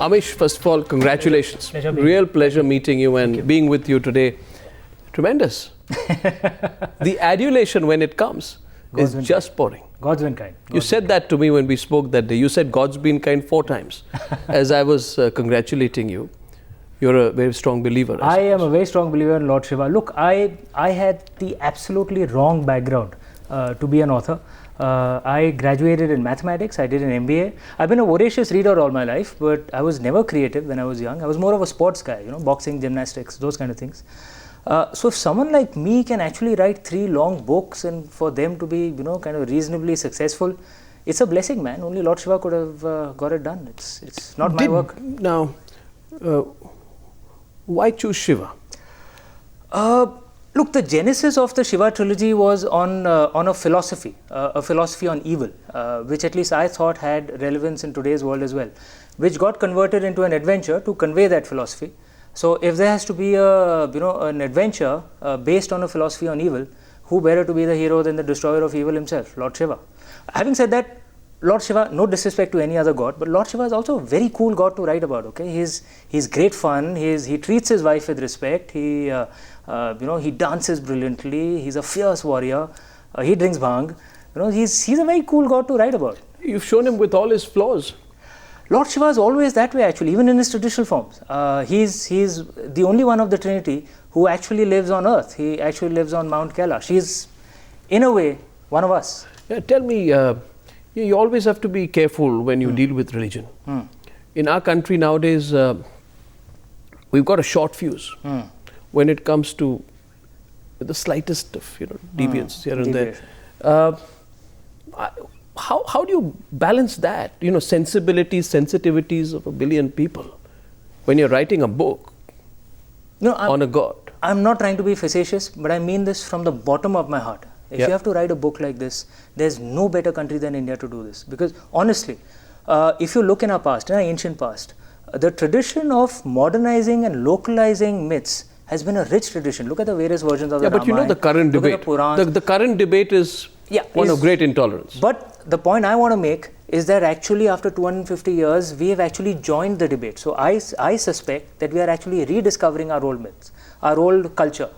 Amish, first of all, congratulations. Real pleasure meeting you and being with you today. Tremendous. The adulation when it comes is just pouring. God's been kind. You said that to me when we spoke that day. You said God's been kind 4 times. As I was congratulating you, you're a very strong believer. I am a very strong believer in Lord Shiva. Look, I had the absolutely wrong background to be an author. I graduated in mathematics. I did an MBA. I've been a voracious reader all my life, but I was never creative when I was young. I was more of a sports guy, you know, boxing, gymnastics, those kind of things. So if someone like me can actually write 3 long books and for them to be, you know, kind of reasonably successful, it's a blessing, man. Only Lord Shiva could have got it done. It's not my work. Now, why choose Shiva? Look, the genesis of the Shiva Trilogy was on a philosophy on evil, which at least I thought had relevance in today's world as well, which got converted into an adventure to convey that philosophy. So if there has to be an adventure based on a philosophy on evil, who better to be the hero than the destroyer of evil himself, Lord Shiva? Having said that, Lord Shiva, no disrespect to any other god, but Lord Shiva is also a very cool god to write about. Okay, he's great fun. He treats his wife with respect. He dances brilliantly. He's a fierce warrior. He drinks bhang. You know, he's a very cool god to write about. You've shown him with all his flaws. Lord Shiva is always that way, actually, even in his traditional forms. He's the only one of the Trinity who actually lives on earth. He actually lives on Mount Kailash. He's, in a way, one of us. Yeah, tell me, you always have to be careful when you deal with religion. In our country nowadays, we've got a short fuse when it comes to the slightest of deviance here and there. How do you balance that? You know, sensibilities, sensitivities of 1 billion people when you're writing a book on a god. I'm not trying to be facetious, but I mean this from the bottom of my heart. If you have to write a book like this, there's no better country than India to do this. Because honestly, if you look in our past, in our ancient past, the tradition of modernizing and localizing myths has been a rich tradition. Look at the various versions of the Ramayana. But you know the current debate. The current debate is one of great intolerance. But the point I want to make is that actually after 250 years, we have actually joined the debate. So I suspect that we are actually rediscovering our old myths, our old culture.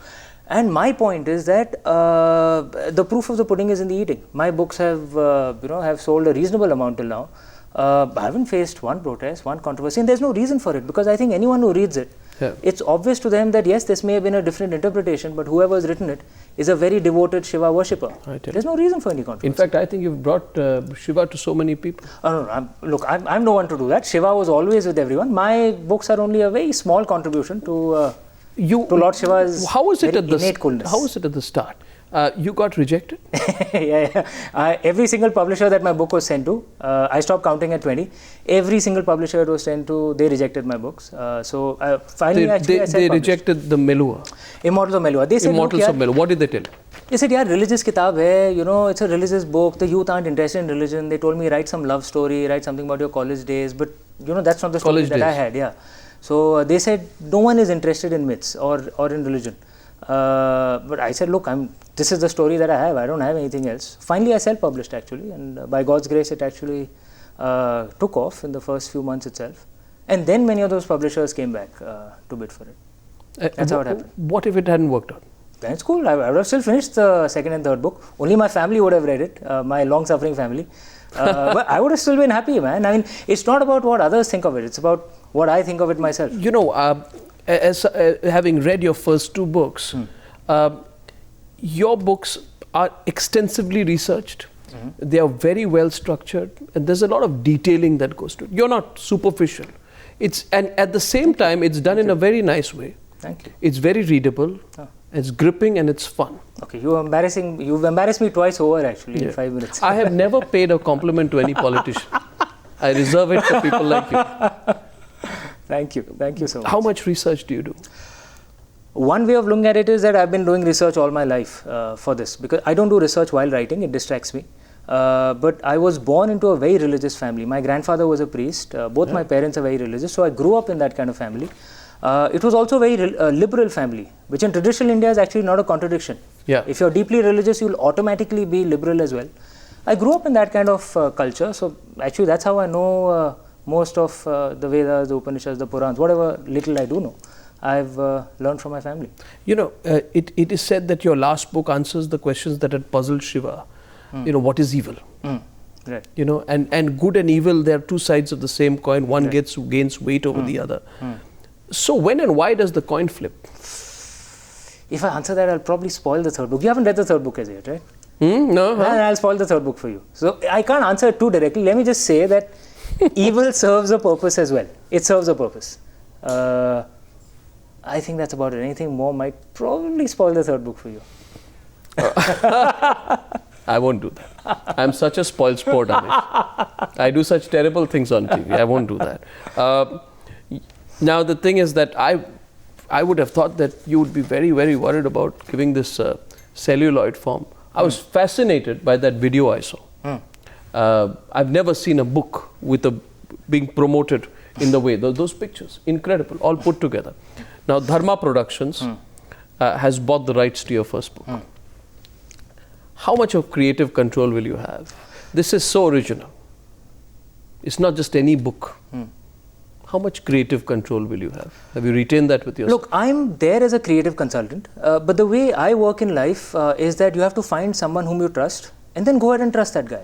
And my point is that the proof of the pudding is in the eating. My books have sold a reasonable amount till now. I haven't faced one protest, one controversy, and there's no reason for it, because I think anyone who reads it, it's obvious to them that yes, this may have been a different interpretation, but whoever has written it is a very devoted Shiva worshipper. There's no reason for any controversy. In fact, I think you've brought Shiva to so many people. No, I'm no one to do that. Shiva was always with everyone. My books are only a very small contribution to Lord Shiva's innate coolness. How was it at the start? You got rejected? Every single publisher that my book was sent to, I stopped counting at 20. Every single publisher it was sent to, they rejected my books. Finally, I they rejected the Melua. Immortals of Melua. They said, Immortals of Melua. What did they tell you? They said, religious kitab hai, it's a religious book. The youth aren't interested in religion. They told me, write some love story, write something about your college days. But, that's not the story that I had. So they said, no one is interested in myths or in religion. But I said, look, this is the story that I have. I don't have anything else. Finally, I self-published actually, and by God's grace, it actually took off in the first few months itself. And then many of those publishers came back to bid for it. That's how it happened. What if it hadn't worked out? Then it's cool. I would have still finished the second and third book. Only my family would have read it, my long-suffering family. But I would have still been happy, man. I mean, it's not about what others think of it. It's about what I think of it myself. As having read your first 2 books, your books are extensively researched. They are very well structured, and there's a lot of detailing that goes to it. You're not superficial. And at the same time, it's done in a very nice way. Thank you. It's very readable. It's gripping and it's fun. Okay, you've embarrassed me twice over actually in 5 minutes. I have never paid a compliment to any politician. I reserve it for people like you. Thank you so much. How much research do you do? One way of looking at it is that I've been doing research all my life for this, because I don't do research while writing, it distracts me. But I was born into a very religious family. My grandfather was a priest, both my parents are very religious, so I grew up in that kind of family. It was also a very liberal family, which in traditional India is actually not a contradiction. If you're deeply religious, you'll automatically be liberal as well. I grew up in that kind of culture, so actually that's how I know most of the Vedas, the Upanishads, the Purans, whatever little I do know, I've learned from my family. You know, it is said that your last book answers the questions that had puzzled Shiva. You know, what is evil? Right. You know, and good and evil, they are two sides of the same coin. One gains weight over the other. So when and why does the coin flip? If I answer that, I'll probably spoil the third book. You haven't read the third book as yet, right? No. And I'll spoil the third book for you. So I can't answer it too directly. Let me just say that evil serves a purpose as well. It serves a purpose. I think that's about it. Anything more might probably spoil the third book for you. I won't do that. I'm such a spoiled sport, Amish. I do such terrible things on TV. I won't do that. Now the thing is that I would have thought that you would be very, very worried about giving this celluloid form. I was fascinated by that video I saw. I've never seen a book with being promoted in the way. Those pictures, incredible, all put together. Now Dharma Productions has bought the rights to your first book. How much of creative control will you have? This is so original. It's not just any book. How much creative control will you have? Have you retained that with yourself? Look, I'm there as a creative consultant, but the way I work in life is that you have to find someone whom you trust and then go ahead and trust that guy.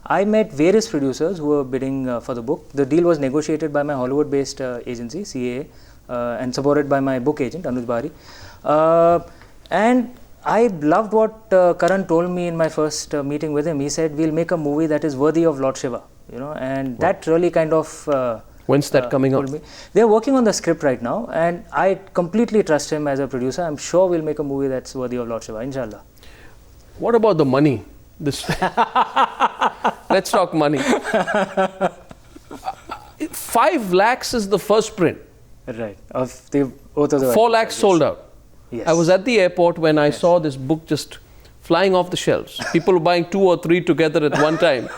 I met various producers who were bidding for the book. The deal was negotiated by my Hollywood-based agency, CAA, and supported by my book agent, Anuj Bari. And I loved what Karan told me in my first meeting with him. He said, we'll make a movie that is worthy of Lord Shiva, you know, and that really kind of... When's that coming out? They're working on the script right now, and I completely trust him as a producer. I'm sure we'll make a movie that's worthy of Lord Shiva, inshallah. What about the money? Let's talk money. 5 lakhs is the first print. Right. Of the Oath of the 4 lakhs sold out. Yes. I was at the airport when I saw this book just flying off the shelves. People were buying 2 or 3 together at one time,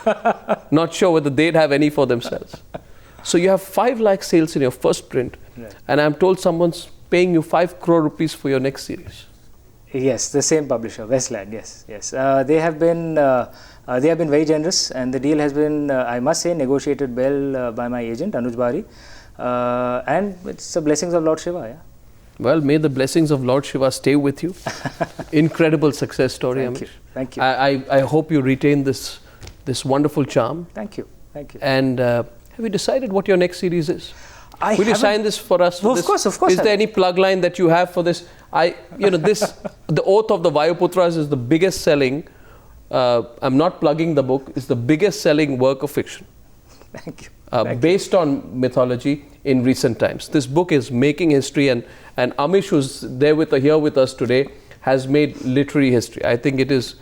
not sure whether they'd have any for themselves. So you have 5 lakh sales in your first print, and I'm told someone's paying you 5 crore rupees for your next series. Yes, the same publisher, Westland. Yes. They have been very generous, and the deal has been, I must say, negotiated well by my agent Anuj Bari, and it's the blessings of Lord Shiva. Yeah. Well, may the blessings of Lord Shiva stay with you. Incredible success story, Amish. Thank you. I hope you retain this wonderful charm. Thank you. And have you decided what your next series is? Will you sign this for us? Of course. Is there any plug line that you have for this? The Oath of the Vayuputras is the biggest selling. I'm not plugging the book. It's the biggest selling work of fiction. Thank you. Based on mythology in recent times. This book is making history, and Amish, who's here with us today, has made literary history. I think it is,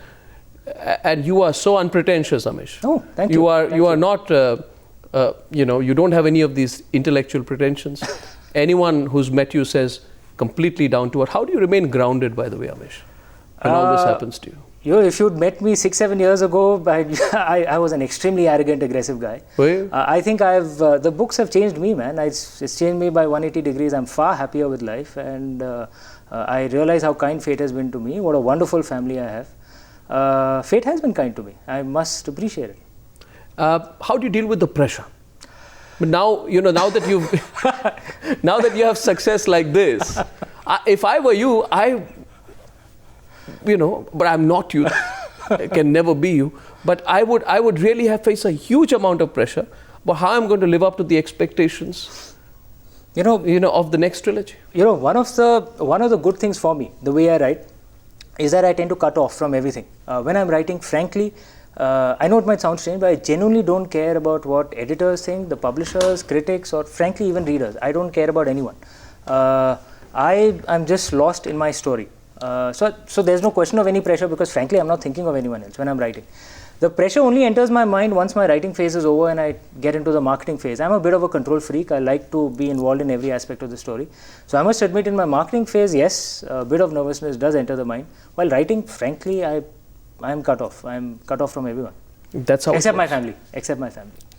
and you are so unpretentious, Amish. Oh, thank you. You are not, you don't have any of these intellectual pretensions. Anyone who's met you says completely down to earth. How do you remain grounded, by the way, Amish, when all this happens to you? If you'd met me 6-7 years ago, I was an extremely arrogant, aggressive guy. Were you? I think the books have changed me, man. It's changed me by 180 degrees. I'm far happier with life, and I realize how kind fate has been to me. What a wonderful family I have. Fate has been kind to me. I must appreciate it. How do you deal with the pressure? But now, now that you have success like this, if I were you, but I'm not you. I can never be you. But I would really face a huge amount of pressure about how I'm going to live up to the expectations, of the next trilogy. One of the good things for me, the way I write, is that I tend to cut off from everything. When I'm writing, frankly, I know it might sound strange, but I genuinely don't care about what editors think, the publishers, critics, or frankly even readers. I don't care about anyone. I'm just lost in my story. So there's no question of any pressure, because frankly I'm not thinking of anyone else when I'm writing. The pressure only enters my mind once my writing phase is over and I get into the marketing phase. I'm a bit of a control freak. I like to be involved in every aspect of the story. So I must admit, in my marketing phase, yes, a bit of nervousness does enter the mind. While writing, frankly, I'm cut off. I'm cut off from everyone. That's how Except my family.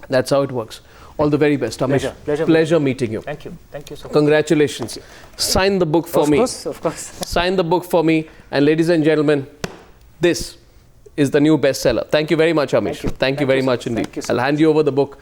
That's how it works. All the very best, Amish. Pleasure meeting you. Thank you so much. Congratulations. Sign the book for me. Of course. Sign the book for me. And ladies and gentlemen, this is the new bestseller. Thank you very much, Amish. Thank you very much indeed. I'll hand you over the book.